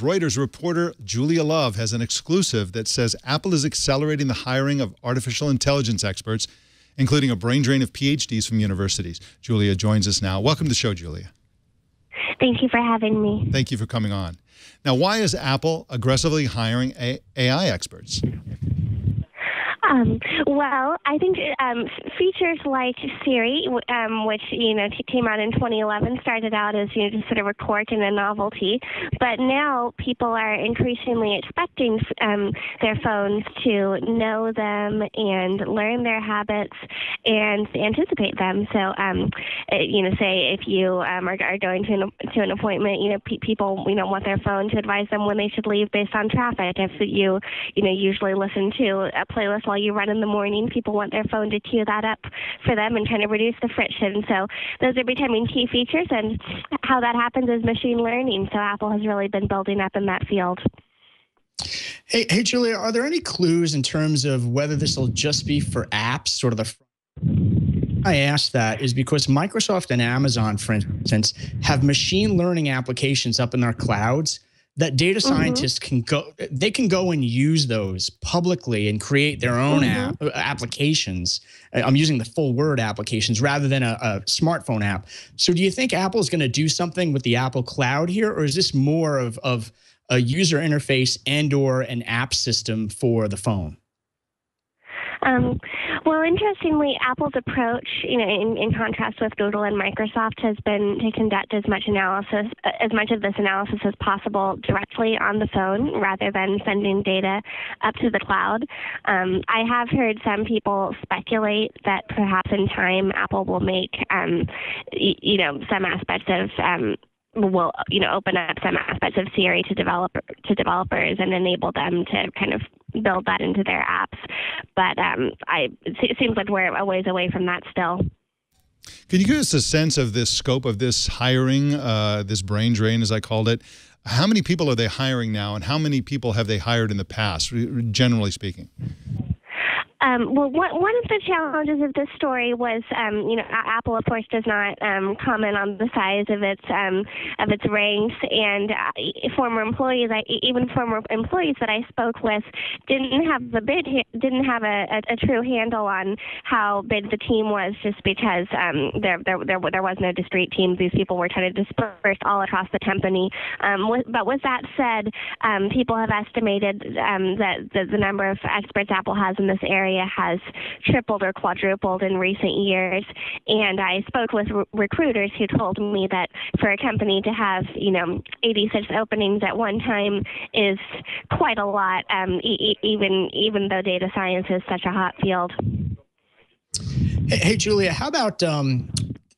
Reuters reporter Julia Love has an exclusive that says Apple is accelerating the hiring of artificial intelligence experts, including a brain drain of PhDs from universities. Julia joins us now. Welcome to the show, Julia. Thank you for having me. Thank you for coming on. Now, why is Apple aggressively hiring AI experts? Well, I think features like Siri, which came out in 2011, started out as just sort of a quirk and a novelty, but now people are increasingly expecting their phones to know them and learn their habits and anticipate them. So, say if you are going to an appointment, people want their phone to advise them when they should leave based on traffic. If you usually listen to a playlist while you run in the morning, people want their phone to cue that up for them and kind of reduce the friction. So those are becoming key features, and how that happens is machine learning. So Apple has really been building up in that field. Hey, Julia, are there any clues in terms of whether this will just be for apps, sort of the... I ask that is because Microsoft and Amazon, for instance, have machine learning applications up in their clouds that data scientists can go and use those publicly and create their own applications. I'm using the full word applications rather than a smartphone app. So do you think Apple is going to do something with the Apple Cloud here, or is this more of a user interface and or an app system for the phone? Well, interestingly, Apple's approach, in contrast with Google and Microsoft, has been to conduct as much of this analysis as possible directly on the phone rather than sending data up to the cloud. I have heard some people speculate that perhaps in time Apple will make, some aspects of will open up some aspects of Siri to developers and enable them to kind of build that into their apps. But it seems like we're a ways away from that still. Can you give us a sense of this scope of this hiring, this brain drain, as I called it? How many people are they hiring now, and how many people have they hired in the past, generally speaking? Well, one of the challenges of this story was, Apple, of course, does not comment on the size of its ranks, and former employees that I spoke with didn't have a true handle on how big the team was, just because there was no discrete teams. These people were kind of dispersed all across the company. But with that said, people have estimated that the number of experts Apple has in this area has tripled or quadrupled in recent years. And I spoke with recruiters who told me that for a company to have, 86 openings at one time is quite a lot, even though data science is such a hot field. Hey, Julia, how about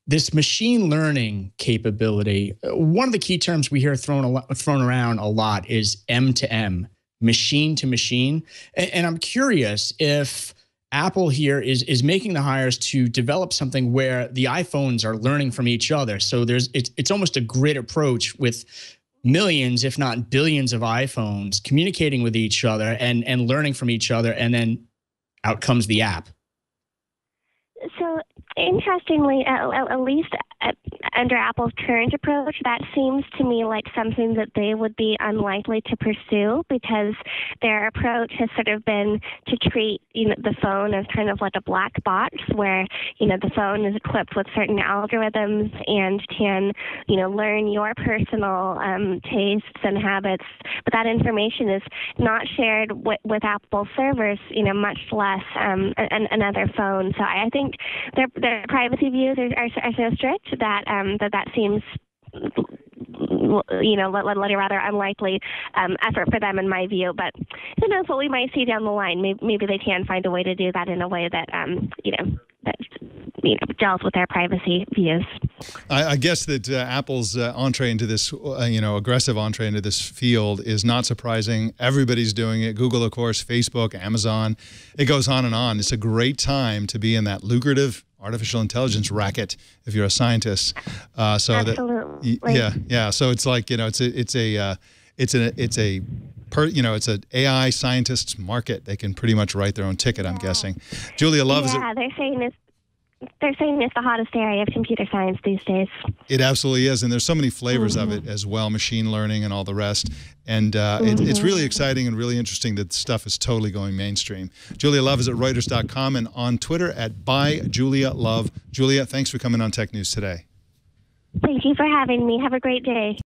this machine learning capability? One of the key terms we hear thrown around a lot is M2M. Machine to machine. And I'm curious if Apple here is making the hires to develop something where the iPhones are learning from each other. So it's almost a grid approach with millions, if not billions of iPhones communicating with each other and learning from each other, and then out comes the app. So interestingly, at least under Apple's current approach, that seems to me like something that they would be unlikely to pursue, because their approach has sort of been to treat the phone as kind of like a black box where the phone is equipped with certain algorithms and can learn your personal tastes and habits, but that information is not shared with Apple servers, much less another phone. So I think their privacy views are so strict that that seems rather unlikely effort for them, in my view. But who knows what we might see down the line? Maybe they can find a way to do that in a way that gels with their privacy views. I guess that Apple's entree into this, aggressive entree into this field is not surprising. Everybody's doing it. Google, of course, Facebook, Amazon. It goes on and on. It's a great time to be in that lucrative artificial intelligence racket if you're a scientist. Absolutely. So it's like, it's an AI scientist's market. They can pretty much write their own ticket, I'm guessing. Julia Love, they're saying they're saying it's the hottest area of computer science these days. It absolutely is, and there's so many flavors of it as well, machine learning and all the rest. And it's really exciting and really interesting that stuff is totally going mainstream. Julia Love is at Reuters.com and on Twitter at @ByJuliaLove. Julia, thanks for coming on Tech News today. Thank you for having me. Have a great day.